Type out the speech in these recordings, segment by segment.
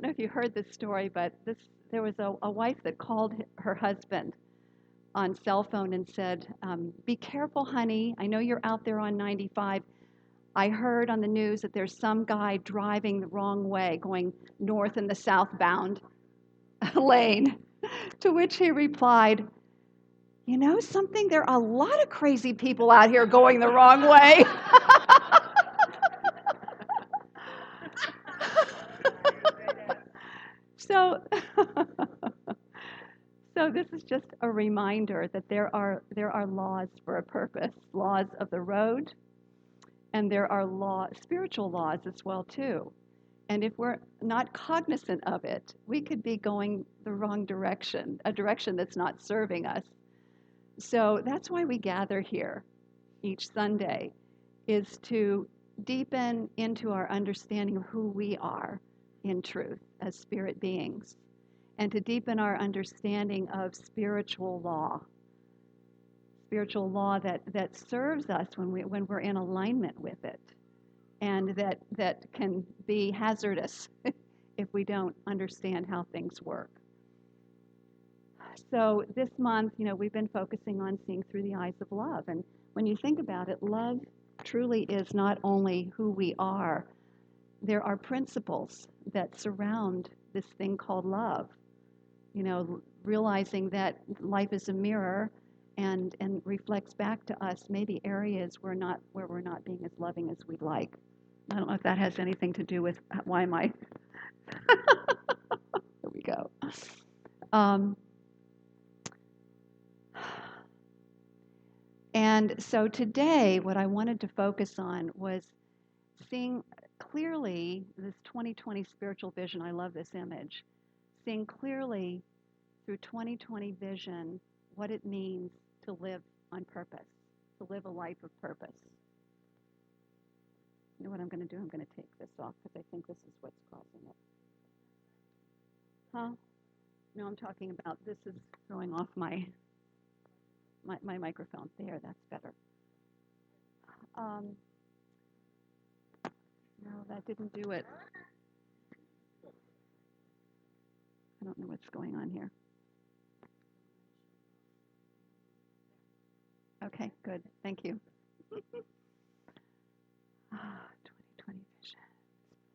don't know if you heard this story, but there was a wife that called her husband on cell phone and said, "Be careful, honey. I know you're out there on 95. I heard on the news that there's some guy driving the wrong way, going north in the southbound lane." To which he replied, "You know something? There are a lot of crazy people out here going the wrong way." So, so this is just a reminder that there are laws for a purpose, laws of the road, and there are spiritual laws as well too. And if we're not cognizant of it, we could be going the wrong direction, a direction that's not serving us. So that's why we gather here each Sunday, is to deepen into our understanding of who we are in truth as spirit beings, and to deepen our understanding of spiritual law that serves us when we're in alignment with it, and that can be hazardous if we don't understand how things work. So this month, we've been focusing on seeing through the eyes of love. And when you think about it, love truly is not only who we are. There are principles that surround this thing called love. Realizing that life is a mirror and reflects back to us maybe areas where we're not being as loving as we'd like. I don't know if that has anything to do with why am I. Here we go. And so today, what I wanted to focus on was seeing clearly this 2020 spiritual vision. I love this image. Seeing clearly through 2020 vision what it means to live on purpose, to live a life of purpose. You know what I'm going to do? I'm going to take this off because I think this is what's causing it. Huh? No, I'm talking about this is throwing off my microphone. There, that's better. No, that didn't do it. I don't know what's going on here. Okay, good. Thank you. 2020 vision.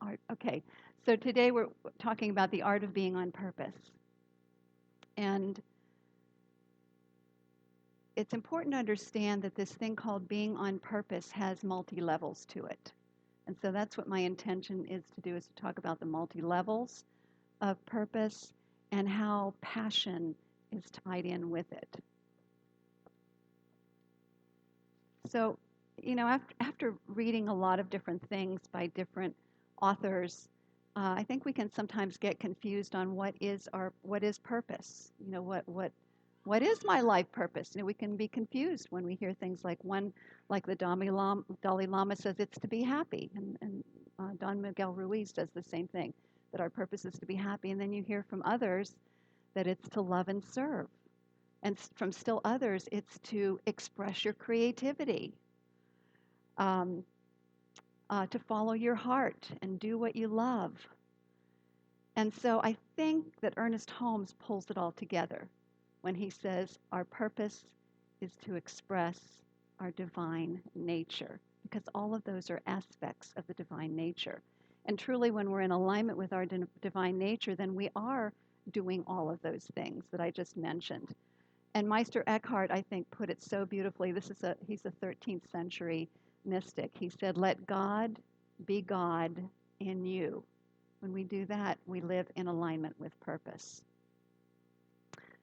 Art. Okay, so today we're talking about the art of being on purpose. And it's important to understand that this thing called being on purpose has multi-levels to it. And so that's what my intention is to do, is to talk about the multi-levels of purpose and how passion is tied in with it. So, after reading a lot of different things by different authors, I think we can sometimes get confused on what is purpose. What is my life purpose? We can be confused when we hear things like the Dalai Lama says it's to be happy, and Don Miguel Ruiz does the same thing, that our purpose is to be happy, and then you hear from others that it's to love and serve. And from still others, it's to express your creativity, to follow your heart and do what you love. And so I think that Ernest Holmes pulls it all together when he says our purpose is to express our divine nature, because all of those are aspects of the divine nature. And truly, when we're in alignment with our divine nature, then we are doing all of those things that I just mentioned. And Meister Eckhart, I think, put it so beautifully. He's a 13th century mystic. He said, "Let God be God in you." When we do that, we live in alignment with purpose.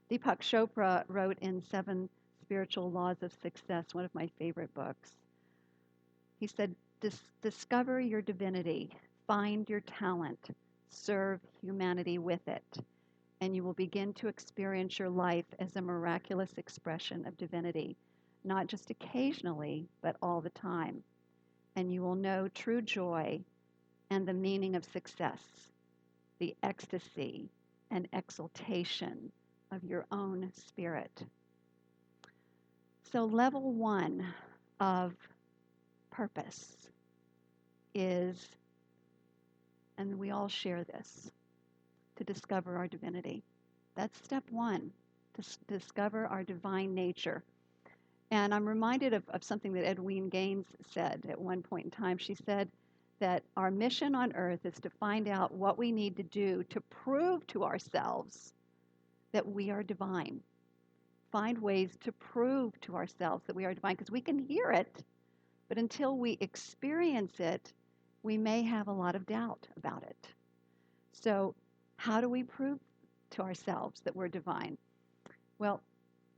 Deepak Chopra wrote in 7 Spiritual Laws of Success, one of my favorite books. He said, discover your divinity, find your talent, serve humanity with it, and you will begin to experience your life as a miraculous expression of divinity, not just occasionally, but all the time. And you will know true joy and the meaning of success, the ecstasy and exaltation of your own spirit. So level 1 of purpose is, and we all share this, to discover our divinity. That's step one, to discover our divine nature. And I'm reminded of something that Edwene Gaines said at one point in time. She said that our mission on earth is to find out what we need to do to prove to ourselves that we are divine. Find ways to prove to ourselves that we are divine, because we can hear it, but until we experience it, we may have a lot of doubt about it. So, how do we prove to ourselves that we're divine? Well,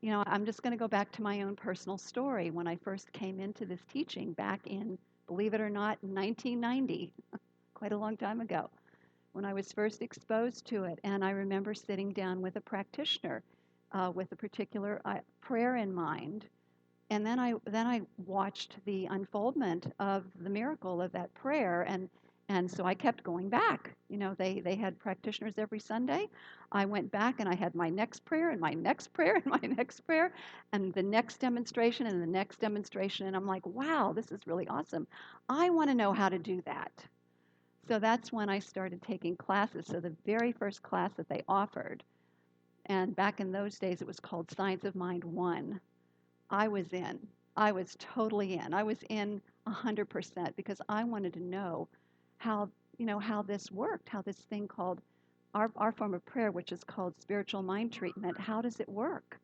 I'm just going to go back to my own personal story. When I first came into this teaching back in, believe it or not, 1990, quite a long time ago, when I was first exposed to it. And I remember sitting down with a practitioner with a particular prayer in mind. And then I watched the unfoldment of the miracle of that prayer, and so I kept going back. They had practitioners every Sunday. I went back and I had my next prayer and my next prayer and my next prayer and the next demonstration and the next demonstration, and I'm like, wow, this is really awesome. I want to know how to do that. So that's when I started taking classes. So the very first class that they offered, and back in those days it was called Science of Mind 1. I was in. I was totally in. I was in 100% because I wanted to know how this worked, how this thing called our form of prayer, which is called spiritual mind treatment, how does it work?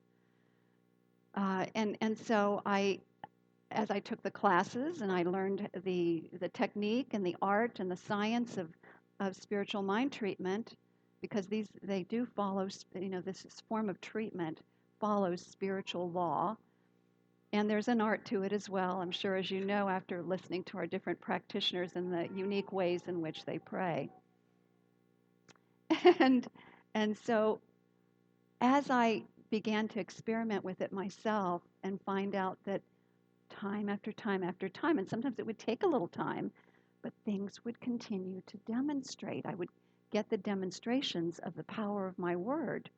And so as I took the classes and I learned the technique and the art and the science of spiritual mind treatment, because they do follow, this form of treatment follows spiritual law. And there's an art to it as well, I'm sure, as you know, after listening to our different practitioners and the unique ways in which they pray. And so as I began to experiment with it myself and find out that time after time after time, and sometimes it would take a little time, but things would continue to demonstrate. I would get the demonstrations of the power of my word.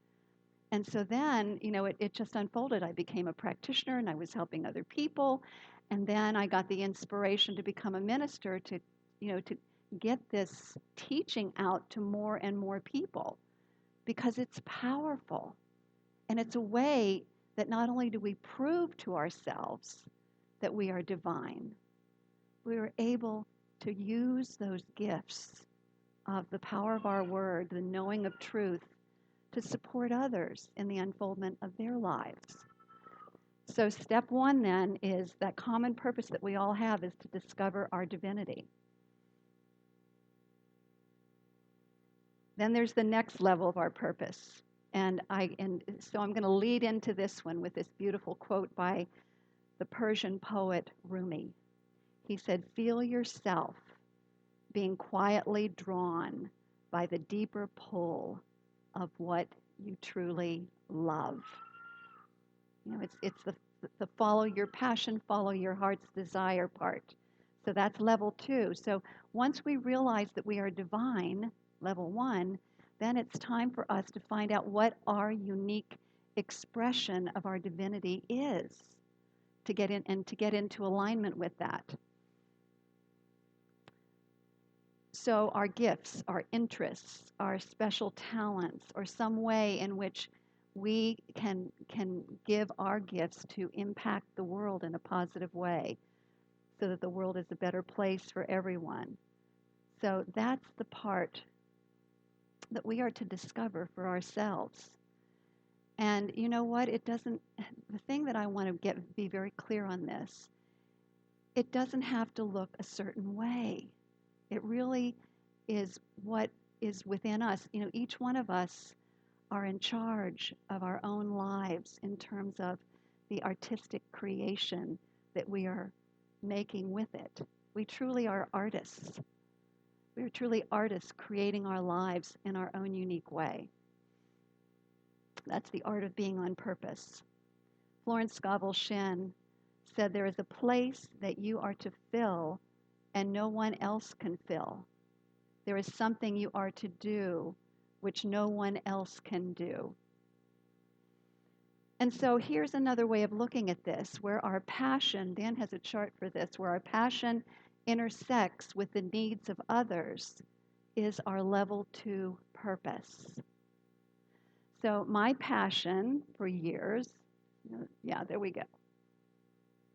And so then, it just unfolded. I became a practitioner and I was helping other people. And then I got the inspiration to become a minister to get this teaching out to more and more people, because it's powerful. And it's a way that not only do we prove to ourselves that we are divine, we are able to use those gifts of the power of our word, the knowing of truth, to support others in the unfoldment of their lives. So step one then is that common purpose that we all have is to discover our divinity. Then there's the next level of our purpose. And so I'm going to lead into this one with this beautiful quote by the Persian poet Rumi. He said, "Feel yourself being quietly drawn by the deeper pull of what you truly love." It's the follow your passion, follow your heart's desire part. So that's level 2. So once we realize that we are divine, level 1, then it's time for us to find out what our unique expression of our divinity is, to get into alignment with that. So our gifts, our interests, our special talents, or some way in which we can give our gifts to impact the world in a positive way so that the world is a better place for everyone. So that's the part that we are to discover for ourselves. And you know what? The thing that I want to be very clear on this, it doesn't have to look a certain way. It really is what is within us. Each one of us are in charge of our own lives in terms of the artistic creation that we are making with it. We truly are artists. We are truly artists creating our lives in our own unique way. That's the art of being on purpose. Florence Scovel Shinn said, "There is a place that you are to fill and no one else can fill. There is something you are to do which no one else can do." And so here's another way of looking at this, where our passion, Dan has a chart for this, where our passion intersects with the needs of others is our level 2 purpose. So my passion for years, yeah, there we go.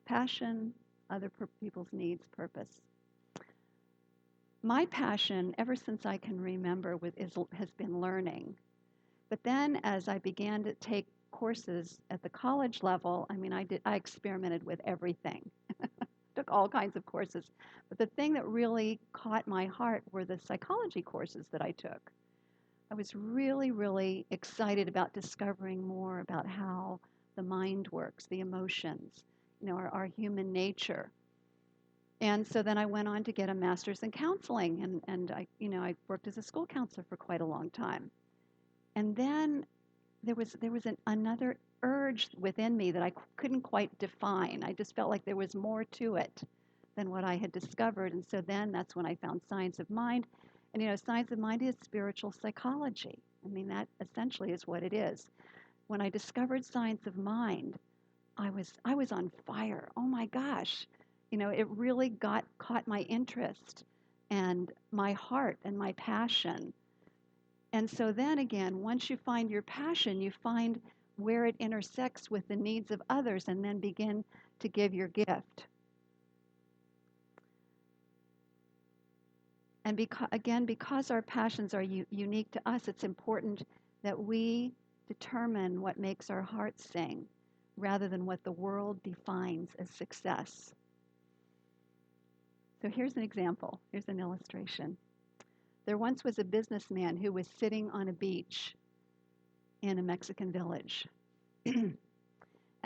Passion, other people's needs, purpose. My passion, ever since I can remember, has been learning. But then as I began to take courses at the college level, I experimented with everything. Took all kinds of courses. But the thing that really caught my heart were the psychology courses that I took. I was really, really excited about discovering more about how the mind works, the emotions, our human nature. And so then I went on to get a master's in counseling, and I worked as a school counselor for quite a long time. And then there was another urge within me that I couldn't quite define. I just felt like there was more to it than what I had discovered. And so then that's when I found Science of Mind. And Science of Mind is spiritual psychology. That essentially is what it is. When I discovered Science of Mind, I was on fire. Oh my gosh. It really caught my interest and my heart and my passion. And so then again, once you find your passion, you find where it intersects with the needs of others and then begin to give your gift. And because our passions are unique to us, it's important that we determine what makes our hearts sing rather than what the world defines as success. So here's an example. Here's an illustration. There once was a businessman who was sitting on a beach in a Mexican village. And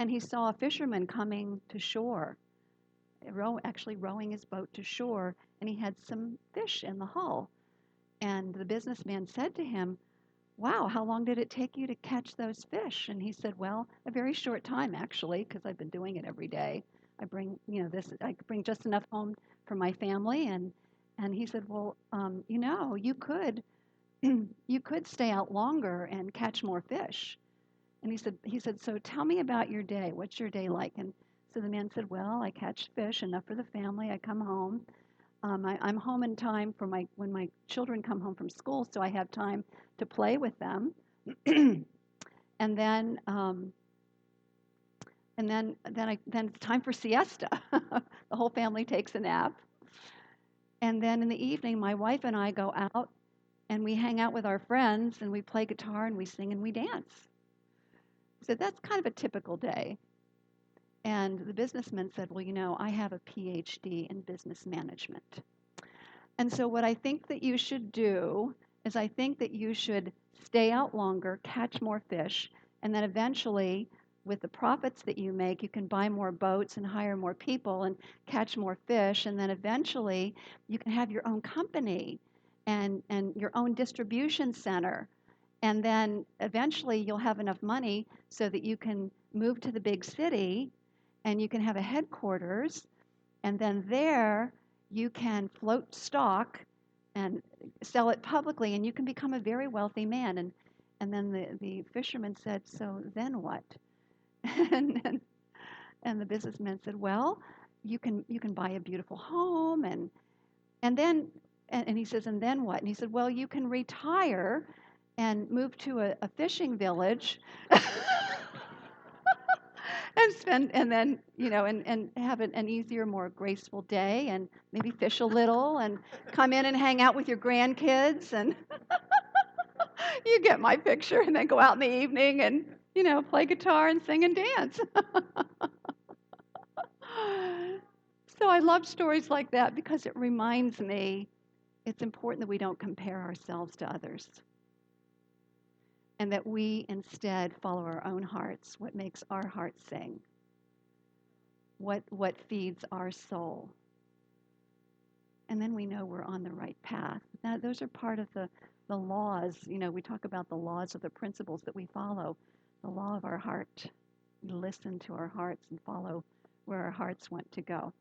he saw a fisherman coming to shore, actually rowing his boat to shore, and he had some fish in the hull. And the businessman said to him, "Wow, how long did it take you to catch those fish?" And he said, "Well, a very short time, actually, because I've been doing it every day. I bring just enough home for my family." And he said, "Well, you could you could stay out longer and catch more fish." And he said, "So tell me about your day. What's your day like?" And so the man said, "Well, I catch fish enough for the family. I come home. I'm home in time for when my children come home from school, so I have time to play with them. and then it's time for siesta. The whole family takes a nap. And then in the evening, my wife and I go out and we hang out with our friends and we play guitar and we sing and we dance." So that's kind of a typical day. And the businessman said, "Well, I have a PhD in business management. And so what I think that you should do is I think that you should stay out longer, catch more fish, and then eventually, with the profits that you make, you can buy more boats and hire more people and catch more fish. And then eventually, you can have your own company and your own distribution center. And then eventually, you'll have enough money so that you can move to the big city and you can have a headquarters. And then there, you can float stock and sell it publicly, and you can become a very wealthy man." And then the fisherman said, "So then what?" and the businessman said, "Well, you can buy a beautiful home, and he says, "And then what?" And he said, "Well, you can retire and move to a fishing village." And have an easier, more graceful day, and maybe fish a little, and come in and hang out with your grandkids, and you get my picture. And then go out in the evening and play guitar and sing and dance. So I love stories like that because it reminds me it's important that we don't compare ourselves to others, and that we instead follow our own hearts, what makes our hearts sing. What feeds our soul. And then we know we're on the right path. Now, those are part of the laws. We talk about the laws of the principles that we follow. The law of our heart. We listen to our hearts and follow where our hearts want to go.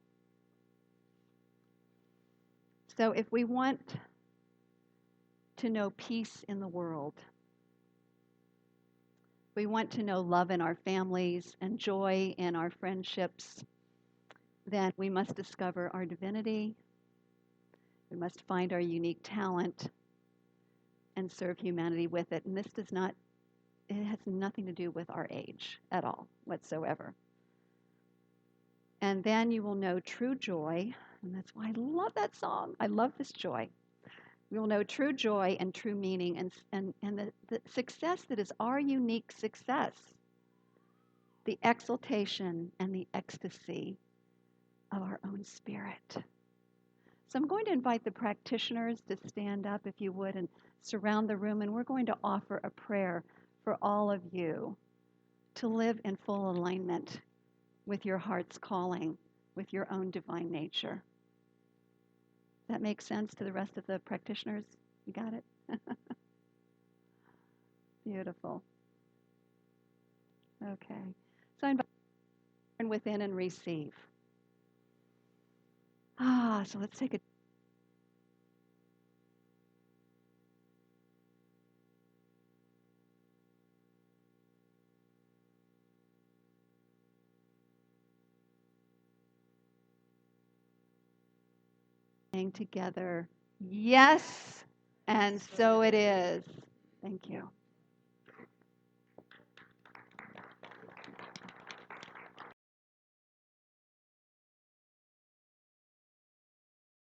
So if we want to know peace in the world, we want to know love in our families and joy in our friendships, then we must discover our divinity. We must find our unique talent. and serve humanity with it. And this does not, it has nothing to do with our age at all whatsoever. And then you will know true joy, and that's why I love that song. I love this joy. We will know true joy and true meaning and the success that is our unique success, the exaltation and the ecstasy of our own spirit. So I'm going to invite the practitioners to stand up, if you would, and surround the room, and we're going to offer a prayer for all of you to live in full alignment with your heart's calling, with your own divine nature. Does that make sense to the rest of the practitioners? You got it? Beautiful. Okay. So I invite you to within and receive. So let's take a together. Yes, and so it is. Thank you.